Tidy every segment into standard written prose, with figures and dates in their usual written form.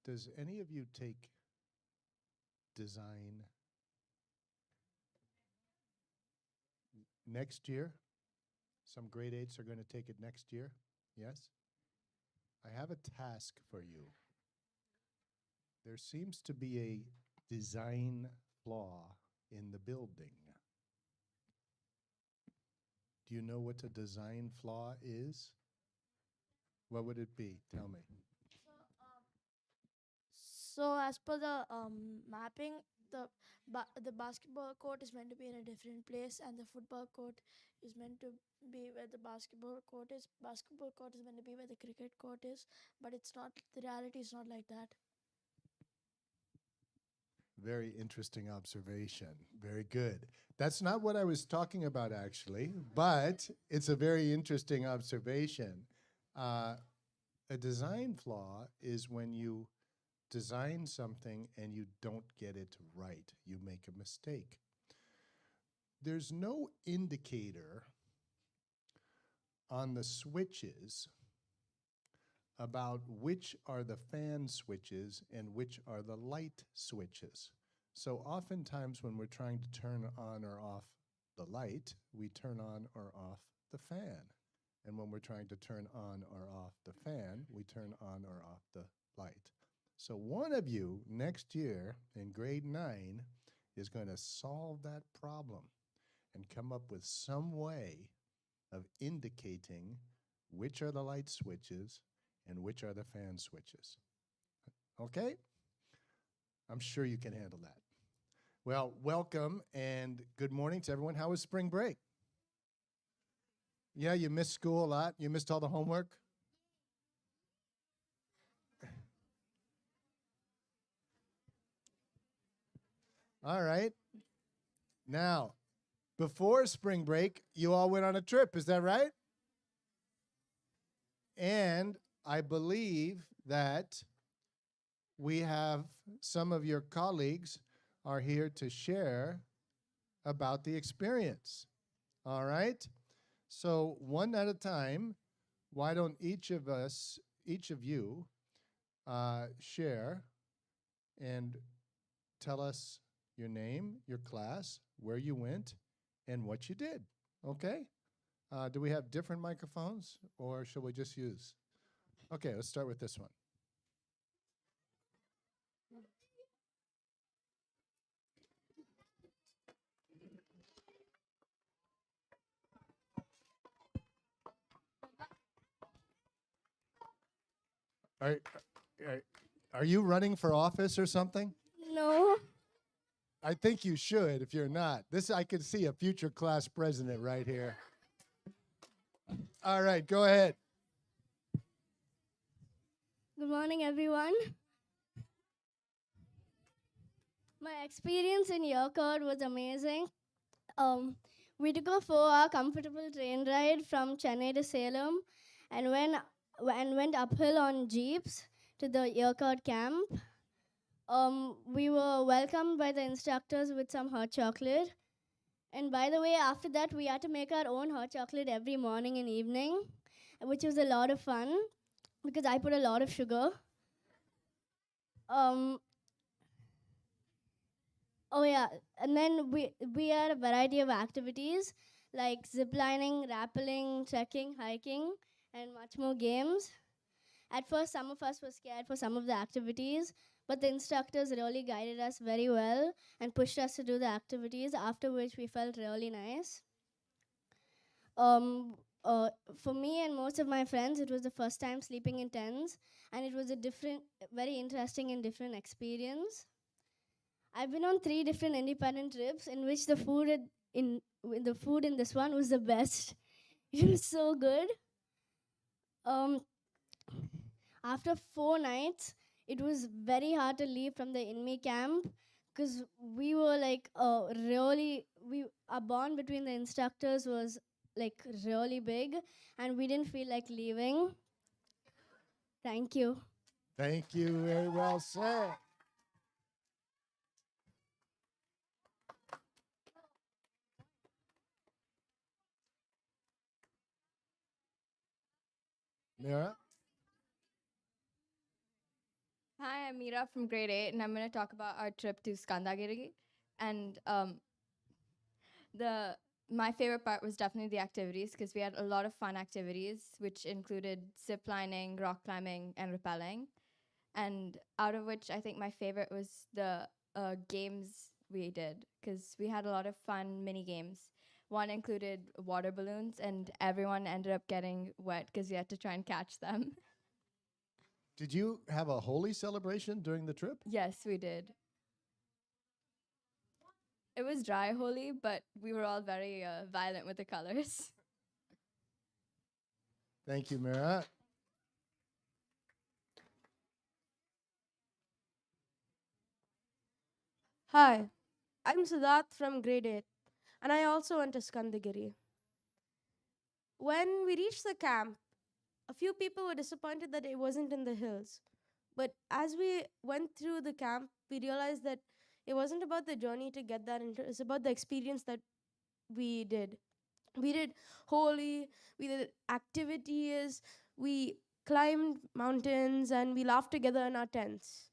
Does any of you take design next year? Some grade eights are going to take it next year. Yes? I have a task for you. There seems to be a design flaw in the building. Do you know what a design flaw is? What would it be? Tell me. So as per the mapping, the basketball court is meant to be in a different place, and the football court is meant to be where the basketball court is. Basketball court is meant to be where the cricket court is, but it's not. The reality is not like that. Very interesting observation. Very good. That's not what I was talking about, actually, but it's a very interesting observation. A design flaw is when you design something and you don't get it right. You make a mistake. There's no indicator on the switches about which are the fan switches and which are the light switches. So oftentimes when we're trying to turn on or off the light, we turn on or off the fan. And when we're trying to turn on or off the fan, we turn on or off the light. So one of you next year in grade 9 is going to solve that problem and come up with some way of indicating which are the light switches and which are the fan switches. Okay? I'm sure you can handle that. Well, welcome and good morning to everyone. How was spring break? Yeah, you missed school a lot? You missed all the homework? All right. Now, before spring break, you all went on a trip, is that right? And I believe that we have some of your colleagues are here to share about the experience. All right? So one at a time, why don't each of you, share and tell us your name, your class, where you went, and what you did, okay? Do we have different microphones, or shall we just use? Okay, let's start with this one. Are, are you running for office or something? No. I think you should if you're not. This, I can see a future class president right here. All right, go ahead. Good morning, everyone. My experience in Yercaud was amazing. We took a 4-hour comfortable train ride from Chennai to Salem and went uphill on jeeps to the Yercaud camp. We were welcomed by the instructors with some hot chocolate. And by the way, after that, we had to make our own hot chocolate every morning and evening, which was a lot of fun because I put a lot of sugar. Oh yeah, and then we had a variety of activities like ziplining, rappelling, trekking, hiking, and much more games. At first, some of us were scared for some of the activities, but the instructors really guided us very well and pushed us to do the activities, after which we felt really nice. For me and most of my friends, it was the first time sleeping in tents, and it was a very interesting and different experience. I've been on 3 different independent trips in which the food in this one was the best. It was so good. Um, After 4 nights, it was very hard to leave from the Inmi camp because we were like our bond between the instructors was like really big, and we didn't feel like leaving. Thank you. Thank you, very well said. Mira? Hi, I'm Meera from grade 8, and I'm going to talk about our trip to Skandagiri. And the my favorite part was definitely the activities because we had a lot of fun activities, which included zip lining, rock climbing, and rappelling. And out of which, I think my favorite was the games we did because we had a lot of fun mini games. One included water balloons, and everyone ended up getting wet because we had to try and catch them. Did you have a holy celebration during the trip? Yes, we did. It was dry holy, but we were all very violent with the colors. Thank you, Mira. Hi, I'm Siddharth from grade 8, and I also went to Skandagiri. When we reached the camp, a few people were disappointed that it wasn't in the hills. But as we went through the camp, we realized that it wasn't about the journey to get that, it's about the experience that we did. We did holy, we did activities, we climbed mountains, and we laughed together in our tents.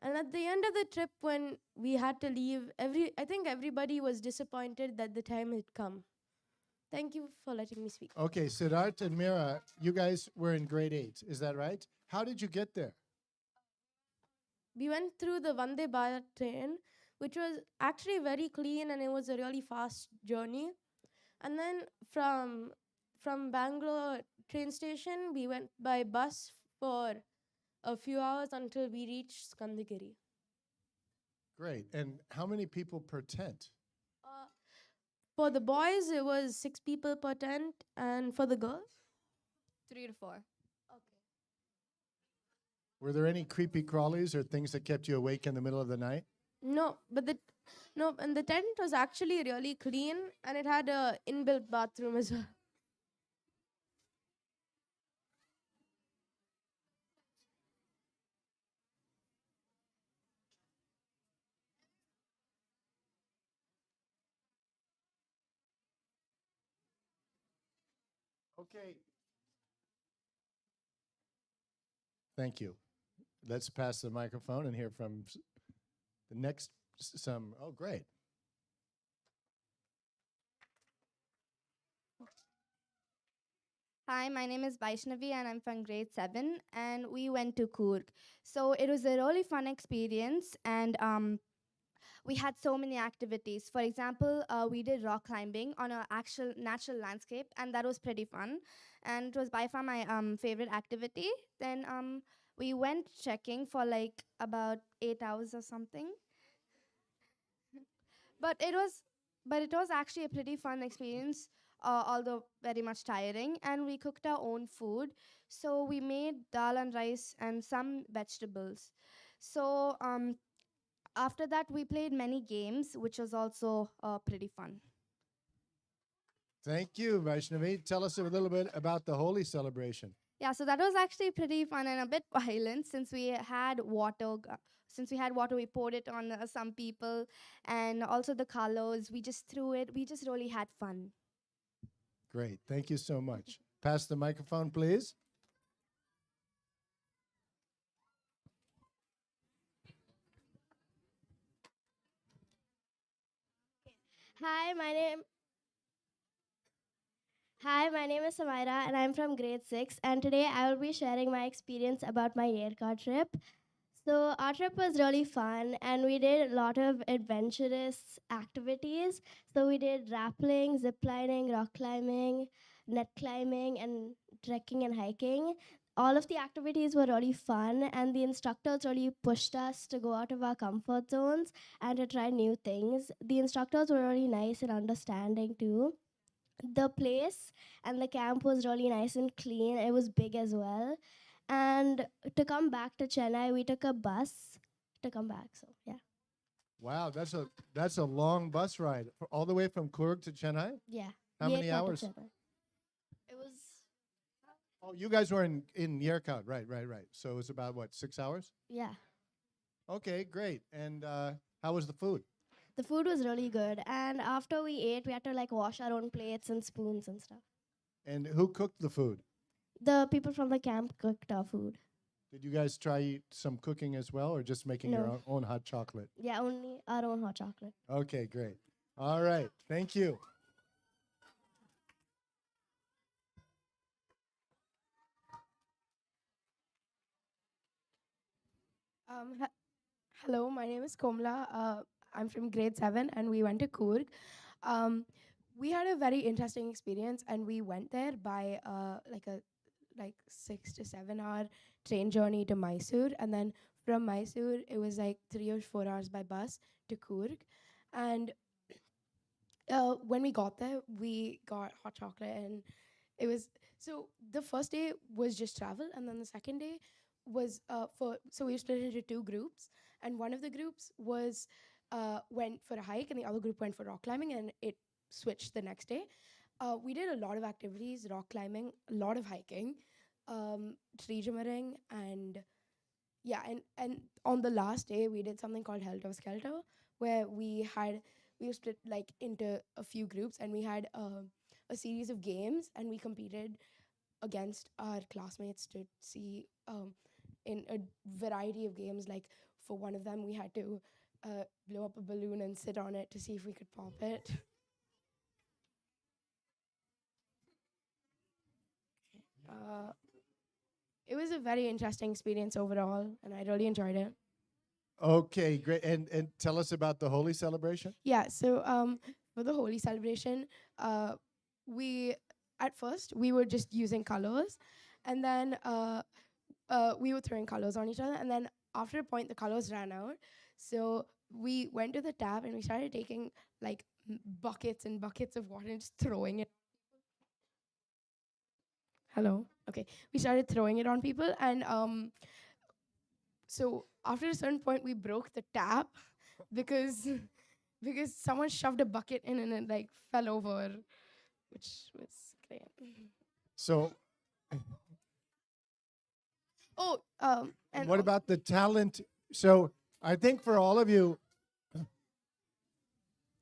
And at the end of the trip, when we had to leave, I think everybody was disappointed that the time had come. Thank you for letting me speak. Okay, Siddharth and Mira, you guys were in grade 8, is that right? How did you get there? We went through the Vande Bharat train, which was actually very clean and it was a really fast journey. And then from Bangalore train station, we went by bus for a few hours until we reached Skandagiri. Great. And how many people per tent? For the boys, it was 6 people per tent, and for the girls, 3 to 4. Were there any creepy crawlies or things that kept you awake in the middle of the night? no, and the tent was actually really clean, and it had a inbuilt bathroom as well. Okay. Thank you. Let's pass the microphone and hear from the next some. Oh, great. Hi, my name is Vaishnavi and I'm from grade 7 and we went to Coorg. So it was a really fun experience and we had so many activities. For example, we did rock climbing on an actual natural landscape and that was pretty fun. And it was by far my favorite activity. Then we went trekking for like about 8 hours or something. But it was actually a pretty fun experience, although very much tiring. And we cooked our own food, so we made dal and rice and some vegetables. So after that, we played many games, which was also pretty fun. Thank you, Vaishnavi. Tell us a little bit about the holy celebration. Yeah, so that was actually pretty fun and a bit violent since we had water. Since we had water, we poured it on some people, and also the colors. We just threw it. We just really had fun. Great. Thank you so much. Pass the microphone, please. Hi, my name Hi, my name is Samaira and I'm from grade 6 and today I will be sharing my experience about my Yerka trip. So our trip was really fun and we did a lot of adventurous activities. So we did rappelling, zip lining, rock climbing, net climbing and trekking and hiking. All of the activities were really fun and the instructors really pushed us to go out of our comfort zones and to try new things. The instructors were really nice and understanding too. The place and the camp was really nice and clean. It was big as well. And to come back to Chennai, we took a bus to come back. So yeah, Wow, that's a long bus ride all the way from Coorg to Chennai. yeah. How many Yercaud to hours? Chennai. It was Oh, you guys were in Yercaud, right? So it was about what, 6 hours? yeah. Okay, great. And how was the food? The food was really good, and after we ate, we had to like wash our own plates and spoons and stuff. And who cooked the food? The people from the camp cooked our food. Did you guys try some cooking as well, or just making your No. own hot chocolate? Yeah, only our own hot chocolate. Okay, great. All right, thank you. Hello, my name is Komla. I'm from grade 7 and we went to Coorg. Um, we had a very interesting experience and we went there by like 6 to 7 hour train journey to Mysore, and then from Mysore it was like 3 or 4 hours by bus to Coorg. And when we got there, we got hot chocolate, and it was so the first day was just travel, and then the second day was so we were split into two groups, and one of the groups was went for a hike, and the other group went for rock climbing, and it switched the next day. We did a lot of activities: rock climbing, a lot of hiking, tree jumping, and yeah, and on the last day we did something called Helter Skelter, where we were split like into a few groups, and we had a series of games, and we competed against our classmates to see in a variety of games. Like for one of them, we had to blow up a balloon and sit on it to see if we could pop it. Uh, it was a very interesting experience overall, and I really enjoyed it. Okay, great. And tell us about the holy celebration. Yeah, so for the Holi celebration, we at first we were just using colors, and then we were throwing colors on each other, and then after a point the colors ran out. So we went to the tap and we started taking like buckets and buckets of water and just throwing it. Hello. Okay, we started throwing it on people, and so after a certain point we broke the tap because because someone shoved a bucket in and it like fell over, which was great. So, Oh, and what about the talent? So, I think for all of you,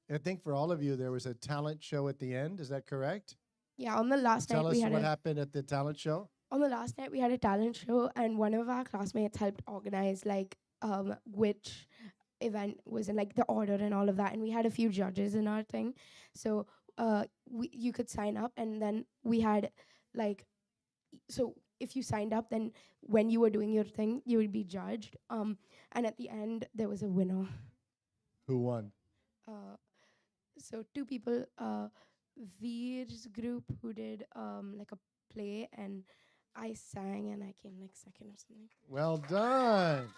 there was a talent show at the end. Is that correct? yeah, on the last Tell night us we had what a happened at the talent show. on the last night we had a talent show, and one of our classmates helped organize like which event was in like the order and all of that, and we had a few judges in our thing. So you could sign up, and then we had like so if you signed up, then when you were doing your thing you would be judged, and at the end there was a winner. Who won? uh, so two people, Veer's group, who did like a play, and I sang and I came like second or something. Well done.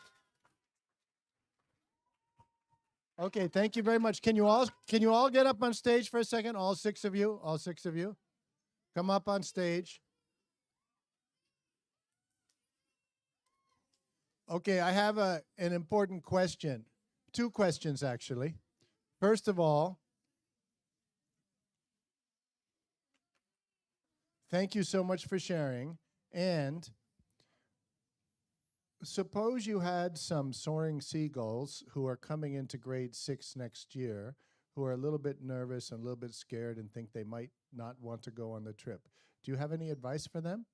Okay, thank you very much. Can you all get up on stage for a second? All six of you. Come up on stage. Okay, I have an important question. Two questions, actually. First of all, thank you so much for sharing. And suppose you had some soaring seagulls who are coming into grade 6 next year, who are a little bit nervous and a little bit scared and think they might not want to go on the trip. Do you have any advice for them?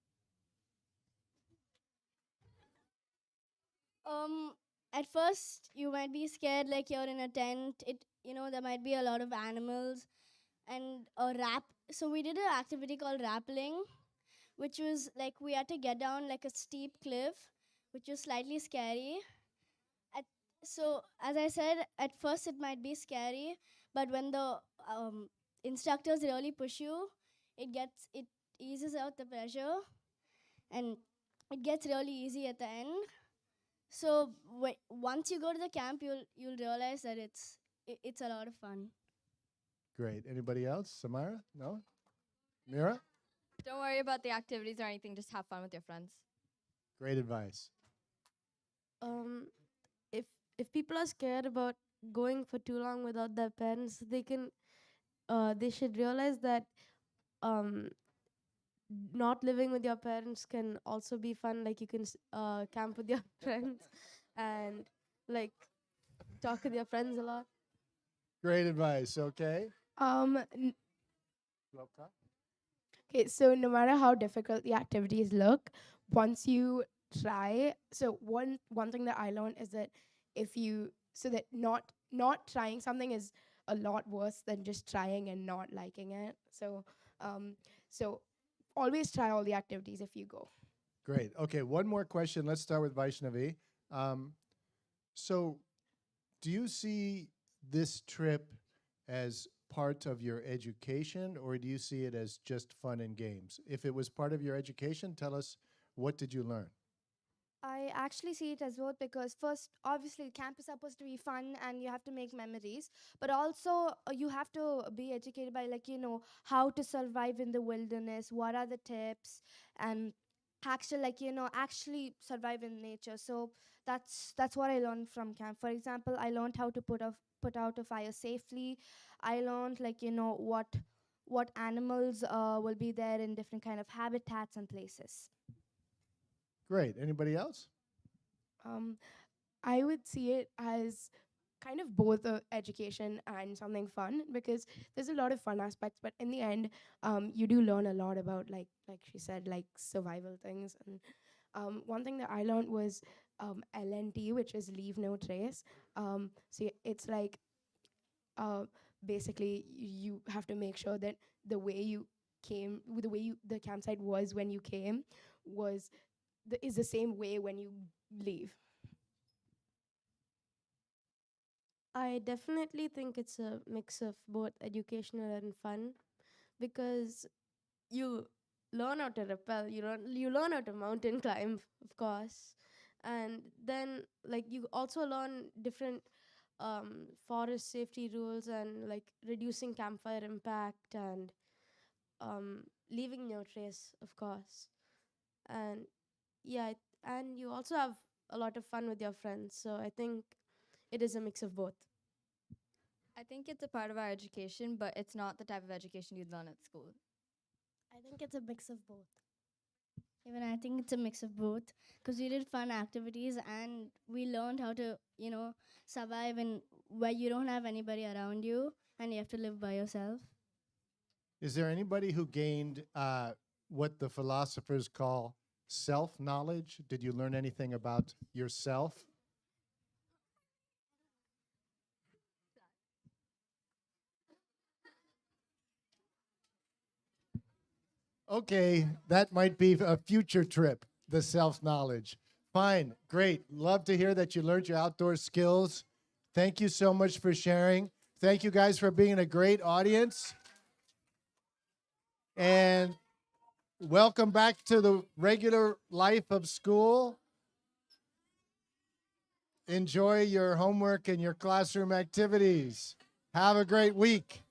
At first you might be scared, like you're in a tent. There might be a lot of animals and a rap. So we did an activity called rappelling, which was like we had to get down like a steep cliff, which was slightly scary. So as I said, at first it might be scary, but when the instructors really push you, it eases out the pressure, and it gets really easy at the end. So once you go to the camp, you'll realize that it's a lot of fun. Great. Anybody else? Samara? No? Mira? Don't worry about the activities or anything. Just have fun with your friends. Great advice. um if people are scared about going for too long without their parents, they should realize that um not living with your parents can also be fun. Like you can camp with your friends and like talk with your friends a lot. Great advice. Okay. N- Lopta? okay, so no matter how difficult the activities look, once you try. So one thing that I learned is that if you so that not trying something is a lot worse than just trying and not liking it. So always try all the activities if you go. Great. Okay, one more question. Let's start with Vaishnavi. So, do you see this trip as part of your education, or do you see it as just fun and games? If it was part of your education, tell us, what did you learn? I actually see it as both because first, obviously, camp is supposed to be fun and you have to make memories, but also you have to be educated by, like, how to survive in the wilderness, what are the tips, and actually, actually survive in nature. So that's what I learned from camp. For example, I learned how to put out a fire safely. I learned, like, what animals will be there in different kind of habitats and places. Great. Anybody else? Um, I would see it as kind of both a education and something fun because there's a lot of fun aspects, but in the end, you do learn a lot about like she said, like survival things. And one thing that I learned was LNT, which is leave no trace. It's like uh, basically you have to make sure that the way you came, with the way the campsite was when you came, was is the same way when you leave. I definitely think it's a mix of both educational and fun because you learn how to rappel, you learn how to mountain climb, of course, and then like you also learn different forest safety rules and like reducing campfire impact and leaving no trace, of course, and yeah, and you also have a lot of fun with your friends. So I think it is a mix of both. I think it's a part of our education, but it's not the type of education you'd learn at school. I think it's a mix of both. Even I think it's a mix of both because we did fun activities and we learned how to, survive in where you don't have anybody around you and you have to live by yourself. Is there anybody who gained what the philosophers call self-knowledge? Did you learn anything about yourself? Okay, that might be a future trip, the self-knowledge. Fine, great. Love to hear that you learned your outdoor skills. Thank you so much for sharing. Thank you guys for being a great audience. And welcome back to the regular life of school. Enjoy your homework and your classroom activities. Have a great week.